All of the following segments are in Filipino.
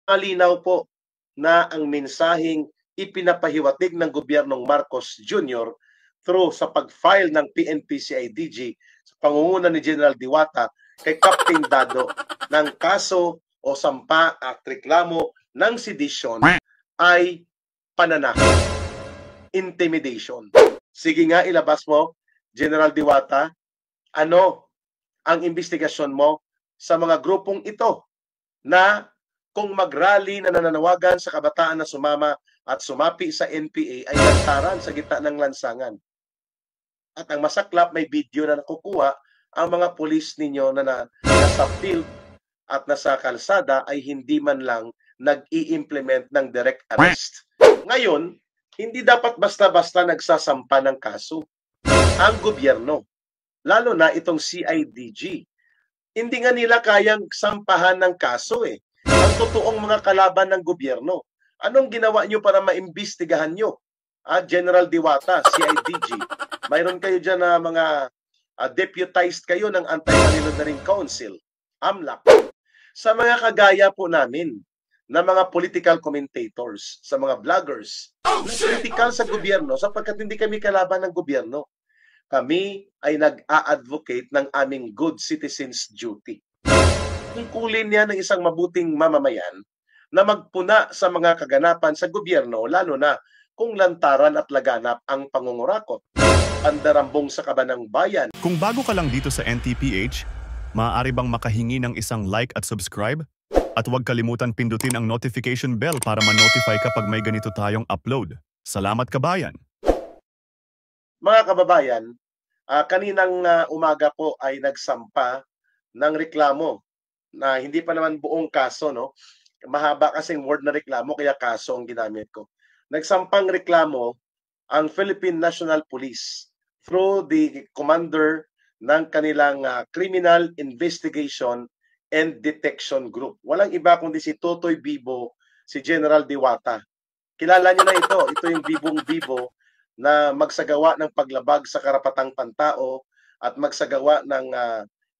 malinaw po na ang mensaheng ipinapahiwatig ng gobyernong Marcos Jr. through sa pag-file ng PNP-CIDG sa pangunguna ni General Diwata kay Captain Dado ng kaso o sampa at reklamo ng sedisyon ay pananakot, intimidation. Sige nga, ilabas mo, General Diwata, ano ang investigasyon mo sa mga grupong ito na kung mag-rally na nananawagan sa kabataan na sumama at sumapi sa NPA ay lantaran sa gitna ng lansangan. At ang masaklap, may video na nakukuha ang mga pulis ninyo na nasa field at nasa kalsada ay hindi man lang nag-i-implement ng direct arrest. Ngayon, hindi dapat basta-basta nagsasampa ng kaso ang gobyerno, lalo na itong CIDG. Hindi nga nila kayang sampahan ng kaso eh. Ang totoong mga kalaban ng gobyerno. Anong ginawa nyo para maimbestigahan nyo? General Diwata, CIDG. Mayroon kayo dyan na mga deputized kayo ng Anti-Money Laundering Council, AMLAC. Sa mga kagaya po namin na mga political commentators, sa mga vloggers, na critical sa gobyerno sapagkat hindi kami kalaban ng gobyerno. Kami ay nag-a-advocate ng aming good citizens duty. Tungkulin niya ng isang mabuting mamamayan na magpuna sa mga kaganapan sa gobyerno, lalo na kung lantaran at laganap ang pangungurakot, pandarambong sa kabanang bayan. Kung bago ka lang dito sa NTPH, maaari bang makahingi ng isang like at subscribe? At huwag kalimutan pindutin ang notification bell para ma-notify kapag may ganito tayong upload. Salamat kabayan! Mga kababayan, kaninang umaga po ay nagsampa ng reklamo na hindi pa naman buong kaso, no? Mahaba kasing word na reklamo kaya kaso ang ginamit ko. Nagsampang reklamo ang Philippine National Police through the commander ng kanilang Criminal Investigation and Detection Group. Walang iba kundi si Totoy Bibo, si General Diwata. Kilala niyo na ito. Ito yung Bibong Bibo na magsagawa ng paglabag sa karapatang pantao at magsagawa ng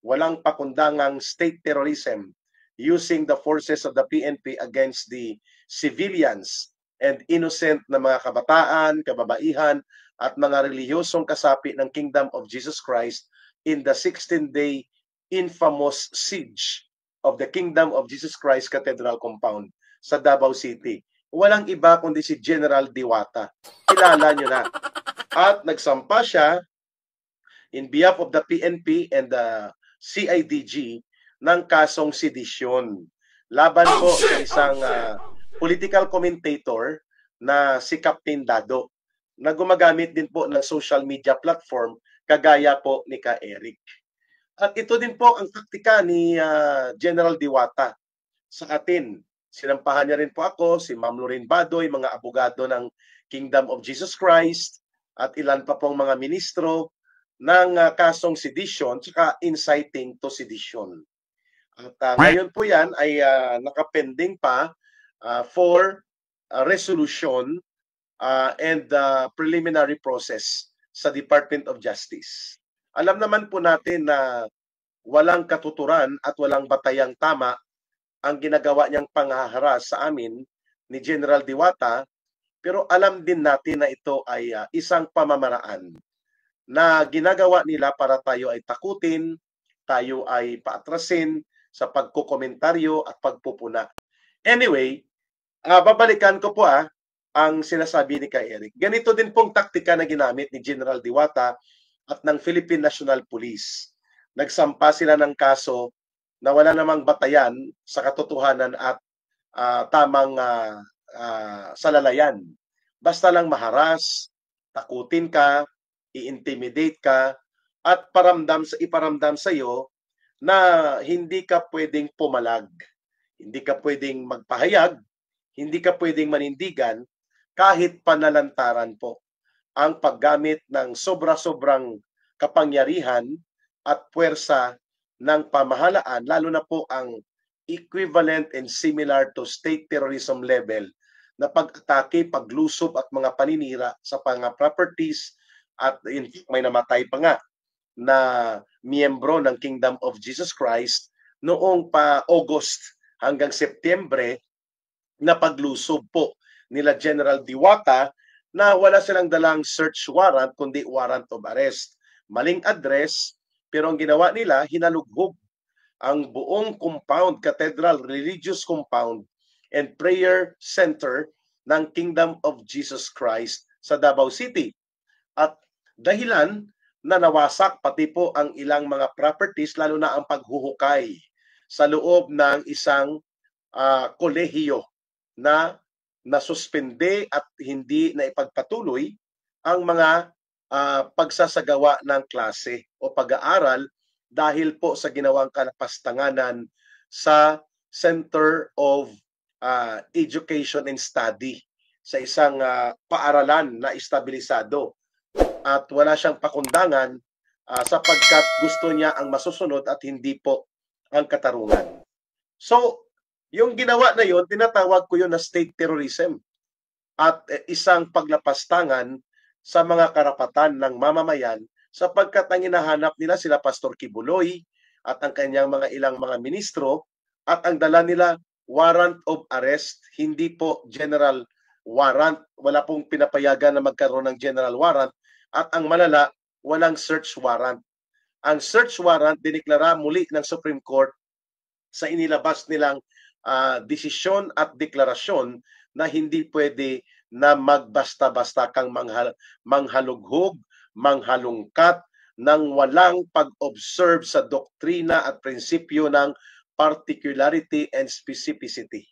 walang pakundangang state terrorism using the forces of the PNP against the civilians and innocent na mga kabataan, kababaihan at mga relihiyosong kasapi ng Kingdom of Jesus Christ in the 16-day infamous siege of the Kingdom of Jesus Christ Cathedral Compound sa Davao City. Walang iba kundi si General Diwata. Kilala nyo na. At nagsampa siya in behalf of the PNP and the CIDG ng kasong sedisyon. Laban po sa isang political commentator na si Captain Dado na gumagamit din po ng social media platform kagaya po ni Ka Eric. At ito din po ang taktika ni General Diwata sa atin. Sinampahan niya rin po ako, si Ma'am Lorraine Badoy, mga abogado ng Kingdom of Jesus Christ, at ilan pa pong mga ministro ng kasong sedition tsaka inciting to sedition. At ngayon po yan ay nakapending pa for resolution and preliminary process sa Department of Justice. Alam naman po natin na walang katuturan at walang batayang tama ang ginagawa niyang panghaharas sa amin ni General Diwata, pero alam din natin na ito ay isang pamamaraan na ginagawa nila para tayo ay takutin, tayo ay paatrasin sa pagkukomentaryo at pagpupuna. Anyway, babalikan ko po ang sinasabi ni Ka Eric. Ganito din pong taktika na ginamit ni General Diwata at ng Philippine National Police. Nagsampa sila ng kaso na wala namang batayan sa katotohanan at tamang salalayan. Basta lang maharas, takutin ka, i-intimidate ka, at iparamdam sa iyo na hindi ka pwedeng pumalag, hindi ka pwedeng magpahayag, hindi ka pwedeng manindigan kahit panalantaran po ang paggamit ng sobra-sobrang kapangyarihan at puwersa ng pamahalaan, lalo na po ang equivalent and similar to state terrorism level na pag-atake, paglusob at mga paninira sa mga properties, at may namatay pa nga na miyembro ng Kingdom of Jesus Christ noong pa August hanggang Setyembre na paglusob po nila General Diwata na wala silang dalang search warrant kundi warrant of arrest. Maling address, pero ang ginawa nila, hinalughog ang buong compound, cathedral, religious compound, and prayer center ng Kingdom of Jesus Christ sa Davao City. At dahilan na nawasak pati po ang ilang mga properties, lalo na ang paghuhukay sa loob ng isang kolehiyo na nasuspende at hindi na ipagpatuloy ang mga pagsasagawa ng klase o pag-aaral dahil po sa ginawang kalapastanganan sa Center of Education and Study sa isang paaralan na estabilisado at wala siyang pakundangan sapagkat gusto niya ang masusunod at hindi po ang katarungan. So, yung ginawa na yon, tinatawag ko yun na state terrorism at isang paglapastangan sa mga karapatan ng mamamayan sapagkat ang hinahanap nila sila Pastor Kibuloy at ang kanyang mga ilang mga ministro at ang dala nila warrant of arrest, hindi po general warrant. Wala pong pinapayagan na magkaroon ng general warrant at ang malala, walang search warrant. Ang search warrant diniklara muli ng Supreme Court sa inilabas nilang desisyon at deklarasyon na hindi pwede na magbasta-basta kang manghalughog, manghalungkat ng walang pag-observe sa doktrina at prinsipyo ng particularity and specificity.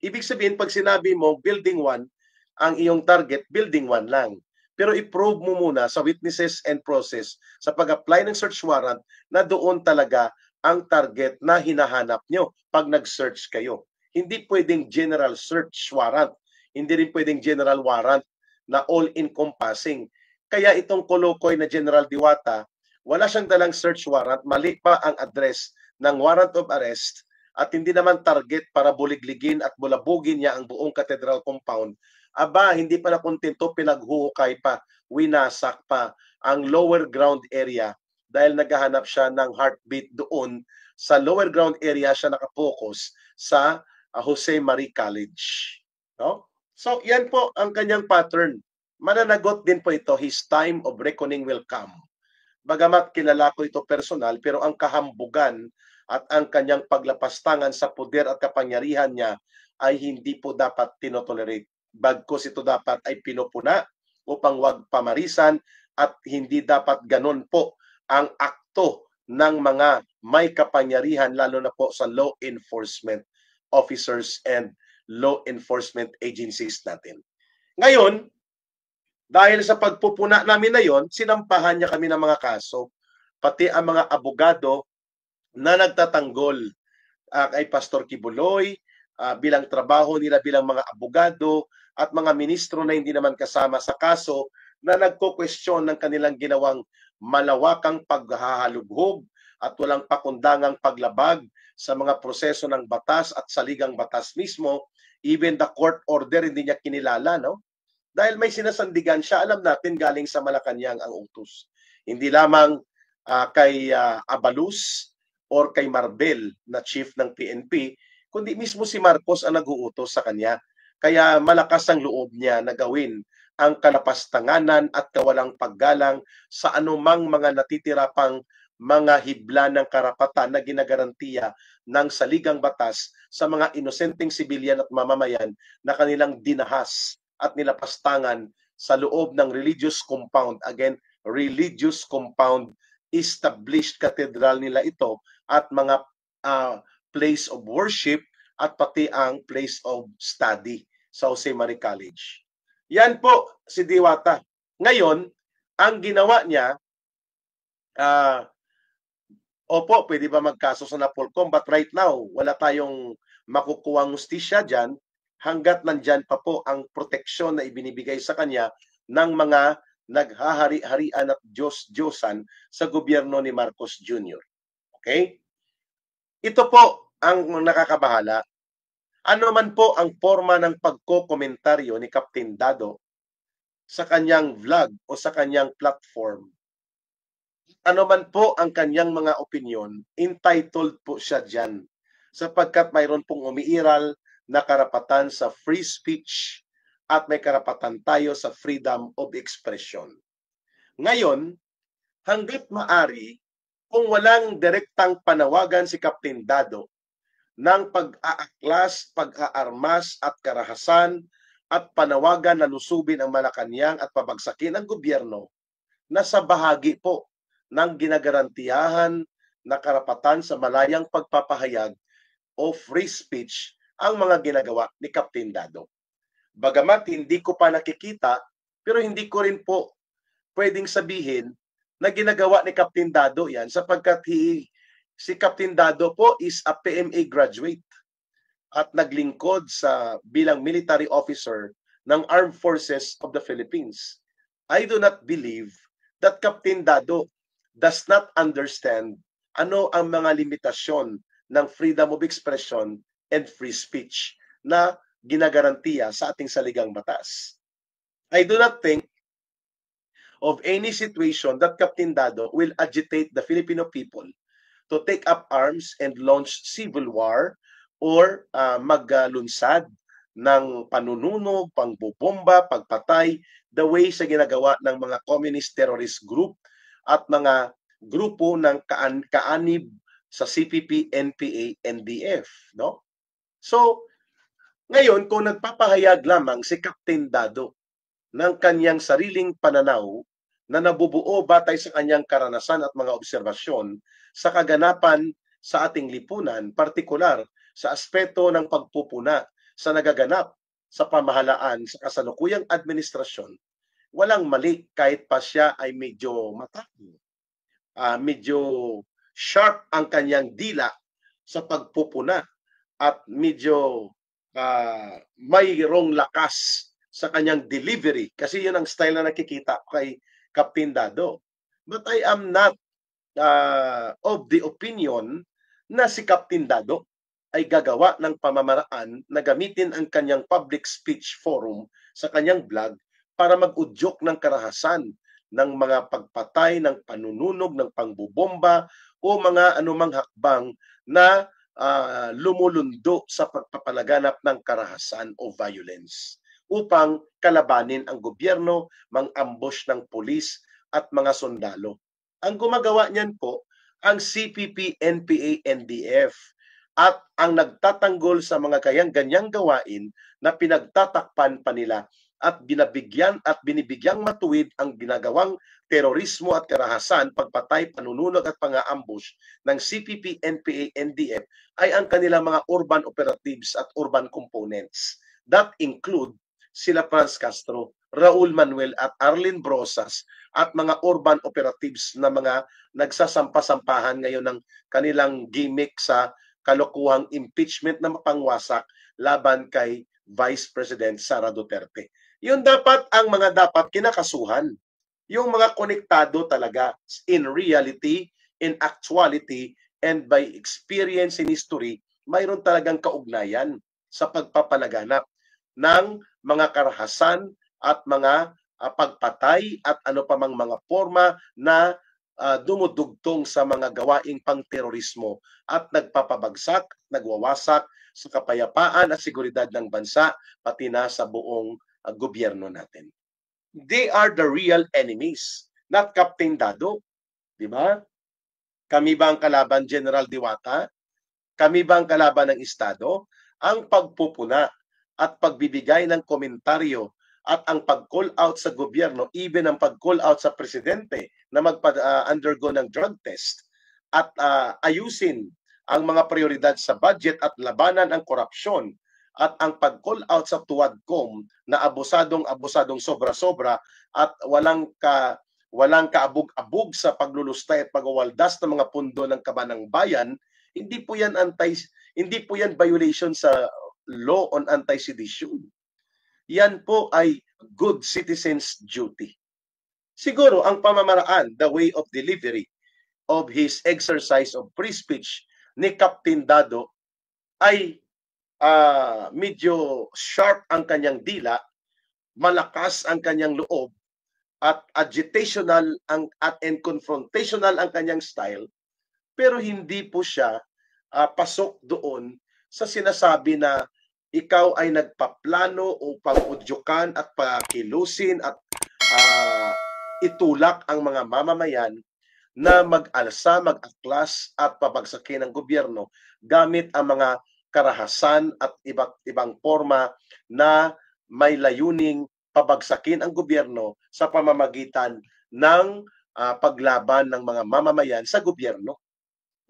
Ibig sabihin, pag sinabi mo building 1, ang iyong target, building 1 lang. Pero i-prove mo muna sa witnesses and process sa pag-apply ng search warrant na doon talaga ang target na hinahanap nyo pag nag-search kayo. Hindi pwedeng general search warrant. Hindi rin pwedeng general warrant na all-encompassing. Kaya itong kolokoy na General Diwata, wala siyang dalang search warrant, mali pa ang address ng warrant of arrest at hindi naman target para buligligin at bulabugin niya ang buong cathedral compound. Aba, hindi pa na kontento, pinaghuhukay pa, winasak pa ang lower ground area dahil naghahanap siya ng heartbeat doon sa lower ground area. Siya nakapokus sa Jose Marie College. No? So, yan po ang kanyang pattern. Mananagot din po ito, his time of reckoning will come. Bagamat kilala ko ito personal, pero ang kahambugan at ang kanyang paglapastangan sa poder at kapangyarihan niya ay hindi po dapat tinotolerate. Bagkus ito dapat ay pinupuna upang wag pamarisan at hindi dapat ganon po ang akto ng mga may kapangyarihan, lalo na po sa law enforcement officers and law enforcement agencies natin. Ngayon, dahil sa pagpupuna namin na yon, sinampahan niya kami ng mga kaso, pati ang mga abogado na nagtatanggol kay Pastor Kibuloy, bilang trabaho nila bilang mga abogado at mga ministro na hindi naman kasama sa kaso na nagko-question ng kanilang ginawang malawakang paghahalughog at walang pakundangang paglabag sa mga proseso ng batas at saligang batas mismo. Even the court order hindi niya kinilala, no? Dahil may sinasandigan siya, alam natin galing sa Malacanang ang utos. Hindi lamang kay Abalus or kay Marbel na chief ng PNP, kundi mismo si Marcos ang nag-uutos sa kanya. Kaya malakas ang loob niya na gawin ang kalapastanganan at kawalang paggalang sa anumang mga natitira pang mga hibla ng karapatan na ginagarantiya ng saligang batas sa mga inosenteng sibilyan at mamamayan na kanilang dinahas at nilapastangan sa loob ng religious compound. Again, religious compound, established cathedral nila ito at mga place of worship at pati ang place of study sa Jose Marie College. Yan po si Diwata. Ngayon, ang ginawa niya, opo, pwede ba magkaso sa Napolcom? But right now, wala tayong makukuwang hustisya dyan hanggat nandyan pa po ang proteksyon na ibinibigay sa kanya ng mga naghahari-harian at Diyos-Diyosan sa gobyerno ni Marcos Jr. Okay? Ito po ang nakakabahala. Ano man po ang forma ng pagko-komentaryo ni Captain Dado sa kanyang vlog o sa kanyang platform, ano man po ang kanyang mga opinion, entitled po siya dyan sapagkat mayroon pong umiiral na karapatan sa free speech at may karapatan tayo sa freedom of expression. Ngayon, hangga't maari, kung walang direktang panawagan si Captain Dado ng pag-aaklas, pag-aarmas at karahasan at panawagan na lusubin ang Malacanang at pabagsakin ang gobyerno, nasa bahagi po ng ginagarantiyahan na karapatan sa malayang pagpapahayag o free speech ang mga ginagawa ni Captain Dado. Bagamat hindi ko pa nakikita, pero hindi ko rin po pwedeng sabihin na ginagawa ni Captain Dado yan sapagkat si Captain Dado po is a PMA graduate at naglingkod sa bilang military officer ng Armed Forces of the Philippines. I do not believe that Captain Dado does not understand ano ang mga limitasyon ng freedom of expression and free speech na ginagarantiya sa ating saligang batas. I do not think of any situation that Captain Dado will agitate the Filipino people to take up arms and launch civil war or maglunsad ng panununog, pangbobomba, pagpatay, the way sa ginagawa ng mga communist terrorist group at mga grupo ng kaanib sa CPP, NPA, NDF, no? So, ngayon kung nagpapahayag lamang si Captain Dado ng kanyang sariling pananaw na nabubuo batay sa kanyang karanasan at mga obserbasyon sa kaganapan sa ating lipunan, partikular sa aspeto ng pagpupuna sa nagaganap sa pamahalaan sa kasalukuyang administrasyon, walang mali kahit pa siya ay medyo matapang, medyo sharp ang kanyang dila sa pagpupuna at medyo mayroong lakas sa kanyang delivery kasi yun ang style na nakikita kay Captain Dado. But I am not of the opinion na si Captain Dado ay gagawa ng pamamaraan na gamitin ang kanyang public speech forum sa kanyang blog para mag-udyok ng karahasan ng mga pagpatay, ng panununog, ng pangbubomba o mga anumang hakbang na lumulundo sa pagpapalaganap ng karahasan o violence upang kalabanin ang gobyerno, mang-ambush ng pulis at mga sundalo. Ang gumagawa niyan po ang CPP, NPA, NDF at ang nagtatanggol sa mga ganyang gawain na pinagtatakpan pa nila at binibigyang matuwid ang ginagawang terorismo at karahasan, pagpatay, panununog at pang-aambush ng CPP, NPA, NDF ay ang kanilang mga urban operatives at urban components. That include sila Franz Castro, Raul Manuel at Arlene Brosas at mga urban operatives na mga nagsasampa-sampahan ngayon ng kanilang gimmick sa kalokohang impeachment na mapangwasak laban kay Vice President Sara Duterte. Yun dapat ang mga dapat kinakasuhan. Yung mga konektado talaga in reality, in actuality, and by experience in history, mayroon talagang kaugnayan sa pagpapalaganap ng mga karahasan at mga pagpatay at ano pa mang mga forma na dumudugtong sa mga gawaing pang-terorismo at nagpapabagsak, nagwawasak sa kapayapaan at seguridad ng bansa pati na sa buong gobyerno natin. They are the real enemies, not Captain Dado, di ba? Kami ba ang kalaban, General Diwata? Kami ba ang kalaban ng Estado? Ang pagpupuna at pagbibigay ng komentaryo at ang pag-call out sa gobyerno, even ang pag-call out sa presidente na magpa-undergo ng drug test at ayusin ang mga prioridad sa budget at labanan ang korupsyon at ang pag-call out sa Tuwadcom na abusadong sobra-sobra at walang kaabog-abog sa paglulustay at pagwawaldas ng mga pundo ng kabanang bayan, hindi po yan violation sa law on anti-sedition. Yan po ay good citizens' duty. Siguro ang pamamaraan, the way of delivery of his exercise of free speech ni Captain Dado ay medyo sharp ang kanyang dila, malakas ang kanyang loob, at agitational and confrontational ang kanyang style, pero hindi po siya pasok doon sa sinasabi na ikaw ay nagpaplano upang udyukan at pakilusin at itulak ang mga mamamayan na mag-alsa, mag-aklas at pabagsakin ang gobyerno gamit ang mga karahasan at iba't ibang forma na may layuning pabagsakin ang gobyerno sa pamamagitan ng paglaban ng mga mamamayan sa gobyerno.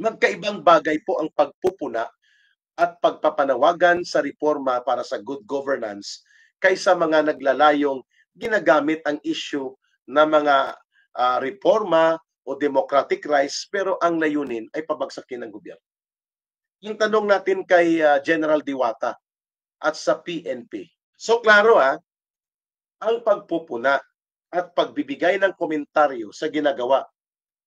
Magkaibang bagay po ang pagpupuna at pagpapanawagan sa reforma para sa good governance kaysa mga naglalayong ginagamit ang issue na mga reforma o democratic rights pero ang layunin ay pabagsakin ng gobyerno. Yung tanong natin kay General Diwata at sa PNP. So klaro ang pagpupuna at pagbibigay ng komentaryo sa ginagawa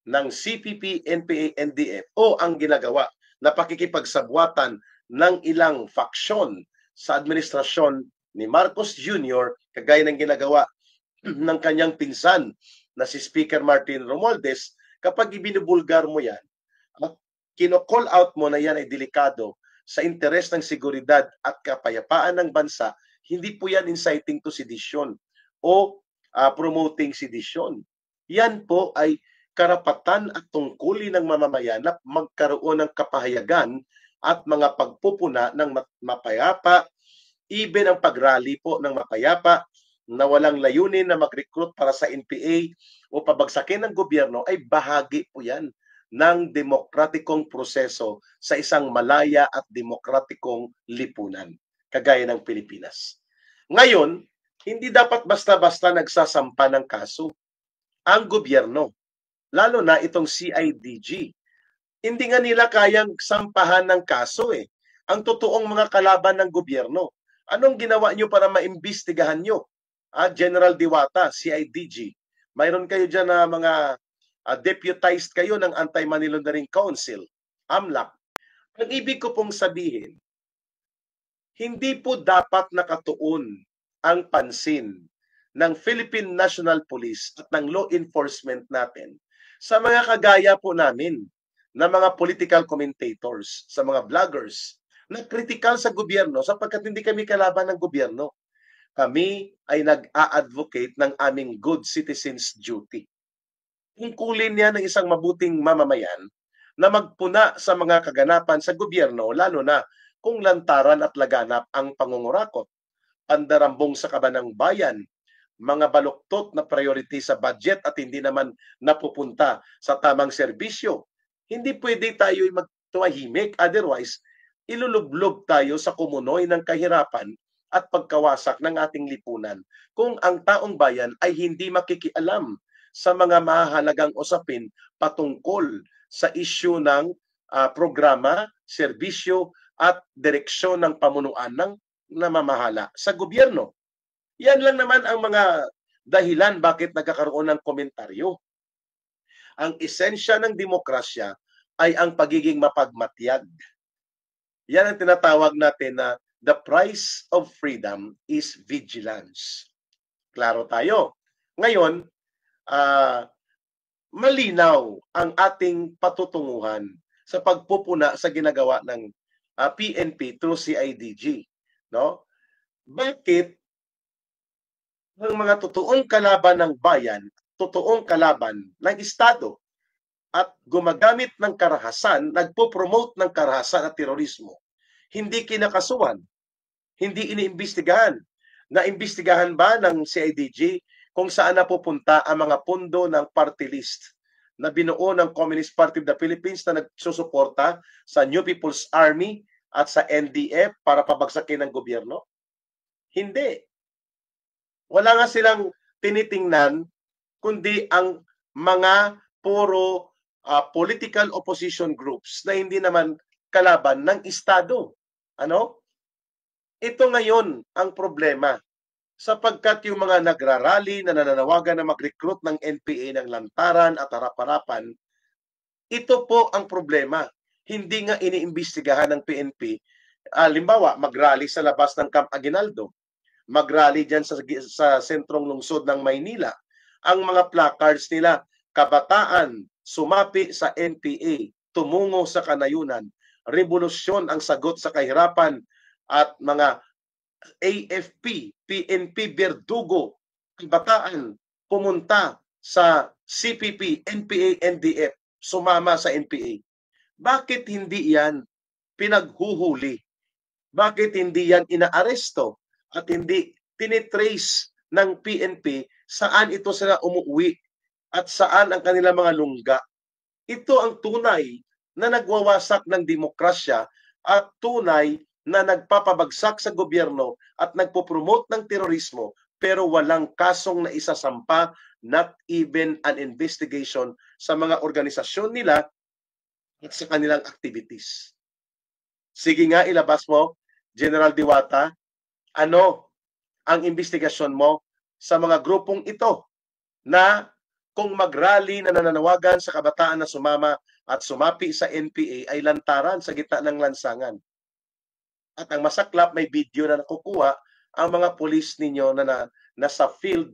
ng CPP, NPA, NDF o ang ginagawa na pakikipagsabwatan ng ilang faksyon sa administrasyon ni Marcos Jr. kagaya ng ginagawa ng kanyang pinsan na si Speaker Martin Romualdez, kapag ibinubulgar mo yan, kino-call out mo na yan ay delikado sa interes ng seguridad at kapayapaan ng bansa, hindi po yan inciting to sedition o promoting sedition. Yan po ay karapatan at tungkulin ng mamamayan na magkaroon ng kapahayagan at mga pagpupuna ng mapayapa, even ang pagrally po ng mapayapa na walang layunin na mag-recruit para sa NPA o pabagsakin ng gobyerno ay bahagi po yan ng demokratikong proseso sa isang malaya at demokratikong lipunan, kagaya ng Pilipinas. Ngayon, hindi dapat basta-basta nagsasampa ng kaso ang gobyerno, lalo na itong CIDG. Hindi nga nila kayang sampahan ng kaso ang totoong mga kalaban ng gobyerno. Anong ginawa nyo para maimbestigahan nyo? General Diwata, CIDG. Mayroon kayo dyan na mga deputized kayo ng Anti-Money Laundering Council, AMLAC. Ang ibig ko pong sabihin, hindi po dapat nakatuon ang pansin ng Philippine National Police at ng law enforcement natin sa mga kagaya po namin na mga political commentators, sa mga vloggers na kritikal sa gobyerno sapagkat hindi kami kalaban ng gobyerno. Kami ay nag-a-advocate ng aming good citizens duty. Tungkulin niya ng isang mabuting mamamayan na magpuna sa mga kaganapan sa gobyerno, lalo na kung lantaran at laganap ang pangungurakot, pandarambong sa kabanang bayan, mga baluktot na priority sa budget at hindi naman napupunta sa tamang serbisyo. Hindi pwede tayo magtuwahimik, otherwise ilulublob tayo sa kumunoy ng kahirapan at pagkawasak ng ating lipunan kung ang taong bayan ay hindi makikialam sa mga mahalagang usapin patungkol sa issue ng programa, serbisyo at direksyon ng pamunuan ng namamahala sa gobyerno. Yan lang naman ang mga dahilan bakit nagkakaroon ng komentaryo. Ang esensya ng demokrasya ay ang pagiging mapagmatyag. Yan ang tinatawag natin na the price of freedom is vigilance. Klaro tayo. Ngayon, malinaw ang ating patutunguhan sa pagpupuna sa ginagawa ng PNP through CIDG. No? Bakit ang mga totoong kalaban ng bayan, totoong kalaban ng Estado at gumagamit ng karahasan, nagpo-promote ng karahasan at terorismo, hindi kinakasuhan, hindi iniimbestigahan? Naimbestigahan ba ng CIDG kung saan napupunta ang mga pondo ng party list na binuo ng Communist Party of the Philippines na nagsusuporta sa New People's Army at sa NDF para pabagsakin ng gobyerno? Hindi. Wala nga silang tinitingnan kundi ang mga puro political opposition groups na hindi naman kalaban ng Estado. Ano? Ito ngayon ang problema sapagkat yung mga nagrarally na nananawagan na mag-recruit ng NPA ng lantaran at harap-harapan, ito po ang problema. Hindi nga iniimbestigahan ng PNP. Halimbawa, mag-rally sa labas ng Camp Aguinaldo, mag-rally dyan sa sentrong lungsod ng Maynila. Ang mga placards nila, kabataan, sumapi sa NPA, tumungo sa kanayunan, revolusyon ang sagot sa kahirapan, at mga AFP, PNP, Verdugo, kabataan, pumunta sa CPP, NPA, NDF, sumama sa NPA. Bakit hindi yan pinaghuhuli? Bakit hindi yan inaaresto at hindi tinitrace ng PNP saan ito sila umuwi at saan ang kanilang mga lungga? Ito ang tunay na nagwawasak ng demokrasya at tunay na nagpapabagsak sa gobyerno at nagpo-promote ng terorismo pero walang kasong na isasampa, not even an investigation sa mga organisasyon nila at sa kanilang activities. Sige nga, ilabas mo, General Diwata, ano ang investigasyon mo sa mga grupong ito na kung mag-rally na nananawagan sa kabataan na sumama at sumapi sa NPA ay lantaran sa gitna ng lansangan. At ang masaklap, may video na nakukuha ang mga pulis ninyo na nasa field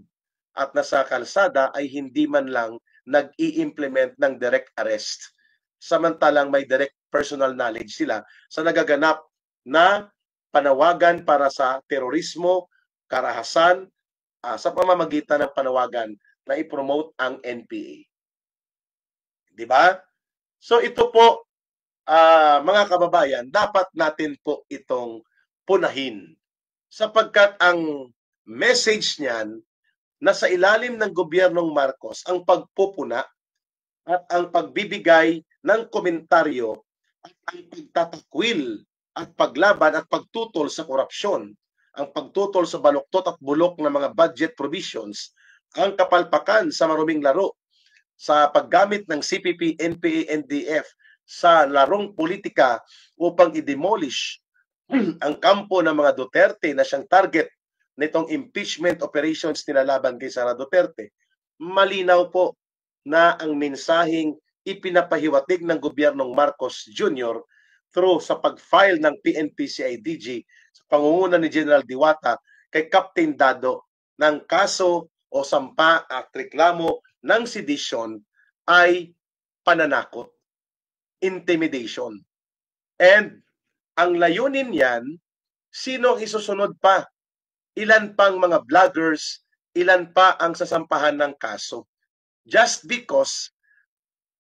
at nasa kalsada ay hindi man lang nag-i-implement ng direct arrest. Samantalang may direct personal knowledge sila sa nagaganap na panawagan para sa terorismo, karahasan, sa pamamagitan ng panawagan na i-promote ang NPA. Di ba? So ito po, mga kababayan, dapat natin po itong punahin. Sapagkat ang message niyan, nasa ilalim ng gobyernong Marcos, ang pagpupuna at ang pagbibigay ng komentaryo at ang pagtatakwil at paglaban at pagtutol sa korupsyon, ang pagtutol sa baluktot at bulok ng mga budget provisions, ang kapalpakan sa maruming laro, sa paggamit ng CPP, NPA, NDF sa larong politika upang i-demolish ang kampo ng mga Duterte na siyang target nitong impeachment operations nilalaban kay Sara Duterte. Malinaw po na ang mensaheng ipinapahiwatig ng gobyernong Marcos Jr. through sa pag-file ng PNP-CIDG sa pangunguna ni General Diwata kay Captain Dado ng kaso o sampa at reklamo ng sedition ay pananakot, intimidation. And ang layunin niyan, sino ang isusunod pa? Ilan pang mga vloggers, ilan pa ang sasampahan ng kaso? Just because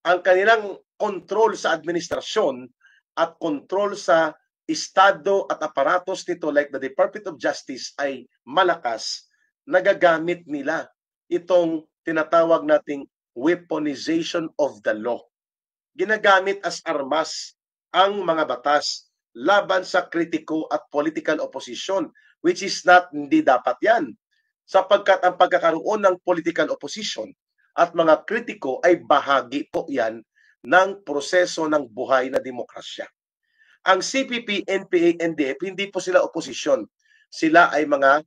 ang kanilang control sa administrasyon at control sa estado at aparatos nito like the Department of Justice ay malakas, nagagamit nila itong tinatawag nating weaponization of the law. Ginagamit as armas ang mga batas laban sa kritiko at political opposition, which is not, hindi dapat yan. Sapagkat ang pagkakaroon ng political opposition at mga kritiko ay bahagi po yan ng proseso ng buhay na demokrasya. Ang CPP, NPA, NDF, hindi po sila oposisyon. Sila ay mga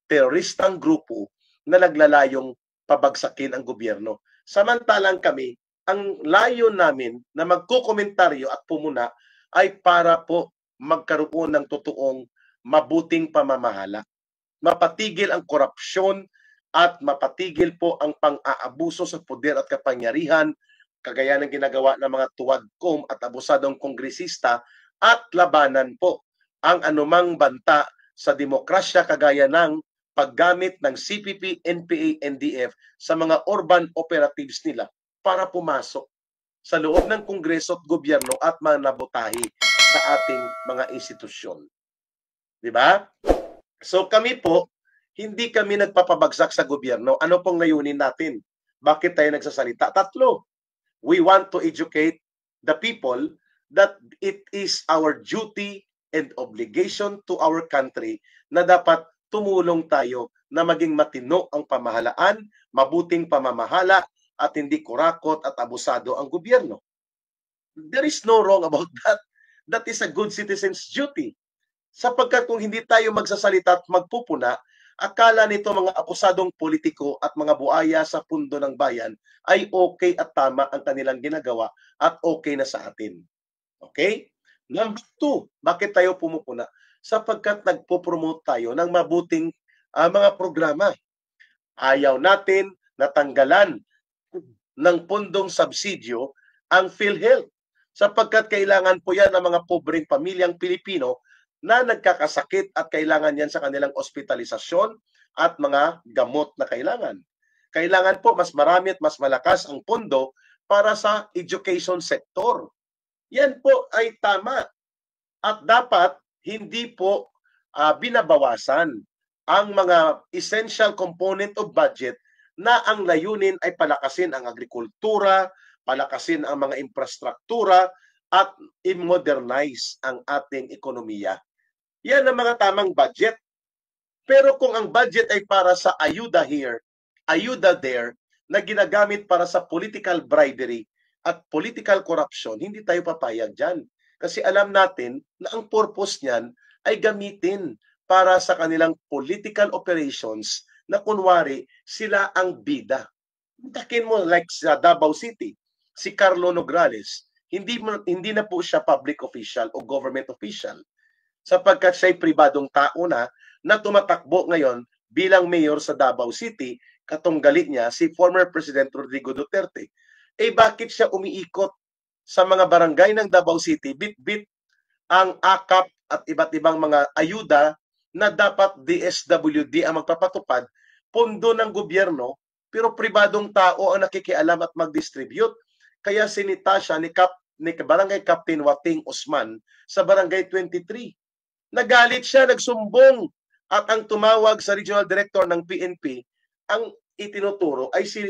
teroristang grupo na naglalayong pabagsakin ang gobyerno. Samantalang kami, ang layo namin na magkukomentaryo at pumuna ay para po magkaroon ng totoong mabuting pamamahala. Mapatigil ang korupsyon at mapatigil po ang pang-aabuso sa poder at kapangyarihan, kagaya ng ginagawa ng mga tuwadkom at abusadong kongresista, at labanan po ang anumang banta sa demokrasya kagaya ng paggamit ng CPP, NPA, NDF sa mga urban operatives nila para pumasok sa loob ng Kongreso at gobyerno at manabotahi sa ating mga institusyon. Di ba? So kami po, hindi kami nagpapabagsak sa gobyerno. Ano pong layunin natin? Bakit tayo nagsasalita? Tatlo. We want to educate the people that it is our duty and obligation to our country na dapat tumulong tayo na maging matino ang pamahalaan, mabuting pamamahala, at hindi kurakot at abusado ang gobyerno. There is no wrong about that. That is a good citizen's duty. Sapagkat kung hindi tayo magsasalita at magpupuna, akala nito mga akusadong politiko at mga buaya sa pundo ng bayan ay okay at tama ang kanilang ginagawa at okay na sa atin. Okay? Number 2, bakit tayo pumupuna? Sapagkat nagpo-promote tayo ng mabuting mga programa. Ayaw natin natanggalan ng pundong subsidyo ang PhilHealth. Sapagkat kailangan po yan ng mga pobreng pamilyang Pilipino na nagkakasakit at kailangan yan sa kanilang ospitalisasyon at mga gamot na kailangan. Kailangan po mas marami at mas malakas ang pondo para sa education sector. Yan po ay tama at dapat hindi po binabawasan ang mga essential component of budget na ang layunin ay palakasin ang agrikultura, palakasin ang mga infrastruktura at i-modernize ang ating ekonomiya. Yan ang mga tamang budget. Pero kung ang budget ay para sa ayuda here, ayuda there, na ginagamit para sa political bribery at political corruption, hindi tayo papayag dyan. Kasi alam natin na ang purpose niyan ay gamitin para sa kanilang political operations na kunwari sila ang bida. Takin mo like sa Davao City, si Carlo Nograles, hindi na po siya public official o government official sapagkat siya'y pribadong tao na tumatakbo ngayon bilang mayor sa Davao City, katunggali niya si former President Rodrigo Duterte. Eh bakit siya umiikot sa mga barangay ng Davao City, bit-bit ang AKAP at iba't ibang mga ayuda na dapat DSWD ang magpapatupad, pondo ng gobyerno, pero pribadong tao ang nakikialam at mag-distribute. Kaya sinita siya ni Barangay Captain Wating Usman sa Barangay 23. Nagalit siya, nagsumbong, at ang tumawag sa Regional Director ng PNP, ang itinuturo ay si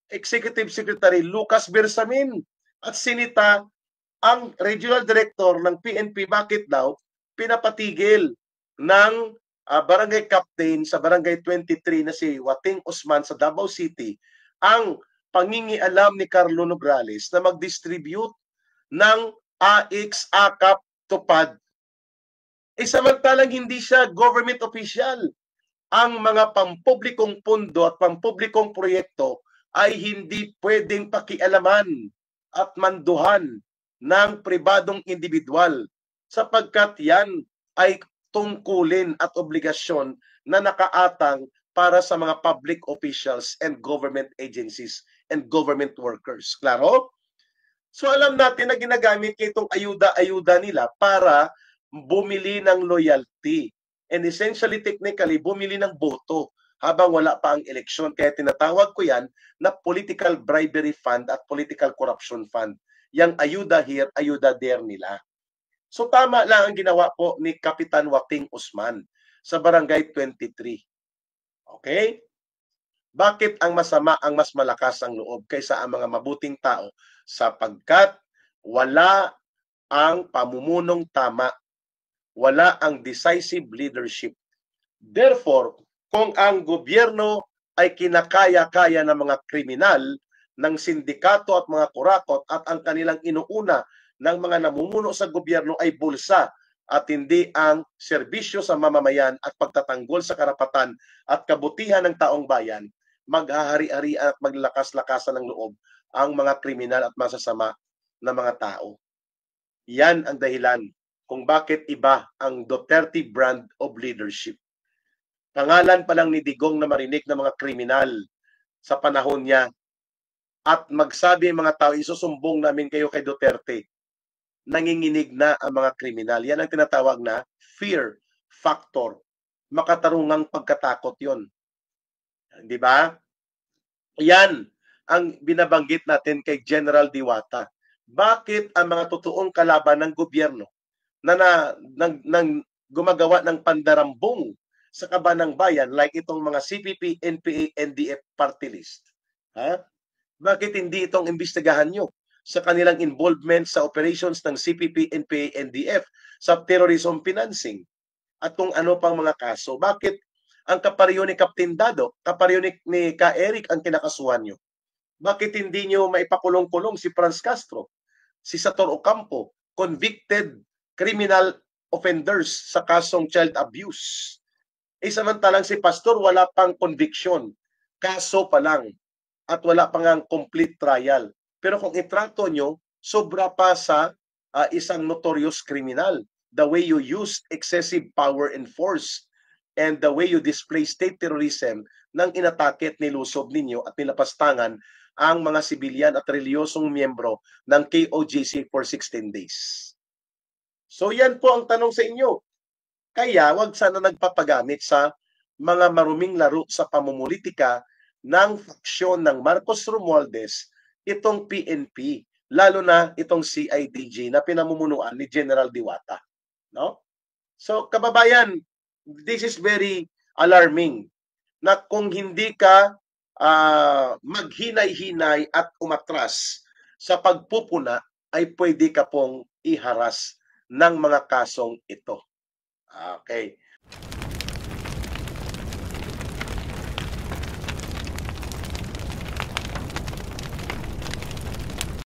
Executive Secretary Lucas Bersamin at sinita ang Regional Director ng PNP bakit daw pinapatigil ng Barangay Captain sa Barangay 23 na si Wating Usman sa Davao City ang pangingialam ni Carlo Nograles na mag-distribute ng AX, AKAP, tupad. Samantalang hindi siya government official. Ang mga pampublikong pondo at pampublikong proyekto ay hindi pwedeng pakialaman at manduhan ng pribadong individual sapagkat yan ay tungkulin at obligasyon na nakaatang para sa mga public officials and government agencies and government workers. Klaro? So alam natin na ginagamit itong ayuda-ayuda nila para bumili ng loyalty and essentially technically bumili ng boto habang wala pa ang eleksyon. Kaya tinatawag ko yan na political bribery fund at political corruption fund. Yang ayuda here, ayuda there nila. So tama lang ang ginawa po ni Kapitan Wating Usman sa Barangay 23. Okay? Bakit ang masama ang mas malakas ang loob kaysa ang mga mabuting tao? Sapagkat wala ang pamumunong tama, wala ang decisive leadership. Therefore, kung ang gobyerno ay kinakaya-kaya ng mga kriminal, ng sindikato at mga kurakot at ang kanilang inuuna ng mga namumuno sa gobyerno ay bulsa at hindi ang serbisyo sa mamamayan at pagtatanggol sa karapatan at kabutihan ng taong bayan, maghahari-harian at maglakas-lakasan ng loob ang mga kriminal at masasama na mga tao. Yan ang dahilan kung bakit iba ang Duterte brand of leadership. Pangalan pa lang ni Digong na marinig ng mga kriminal sa panahon niya at magsabi ang mga tao, isusumbong namin kayo kay Duterte. Nanginginig na ang mga kriminal. Yan ang tinatawag na fear factor. Makatarungang pagkatakot yon. Di ba? Yan ang binabanggit natin kay General Diwata. Bakit ang mga totoong kalaban ng gobyerno na gumagawa ng pandarambong sa kaban ng bayan like itong mga CPP, NPA, NDF party list? Ha? Bakit hindi itong imbestigahan nyo sa kanilang involvement sa operations ng CPP, NPA, NDF sa terrorism financing at kung ano pang mga kaso? Bakit ang kapareho ni Captain Dado, kapareho ni Ka Eric ang kinakasuhan nyo? Bakit hindi nyo maipakulong-kulong si Franz Castro, si Sator Ocampo, convicted criminal offenders sa kasong child abuse? Samantalang si Pastor wala pang conviction, kaso pa lang at wala pang complete trial. Pero kung itrato nyo, sobra pa sa isang notorious criminal. The way you use excessive power and force and the way you display state terrorism nang inatake at nilusob ninyo at nilapastangan ang mga sibilyan at reliyosong miyembro ng KOJC for 16 days. So yan po ang tanong sa inyo. Kaya wag sana nagpapagamit sa mga maruming laro sa pamumulitika ng faksyon ng Marcos Romualdez itong PNP, lalo na itong CIDG na pinamumunuan ni General Diwata, no? So kababayan, this is very alarming na kung hindi ka maghinay-hinay at umatras sa pagpupuna ay pwede ka pong iharas ng mga kasong ito. Okay.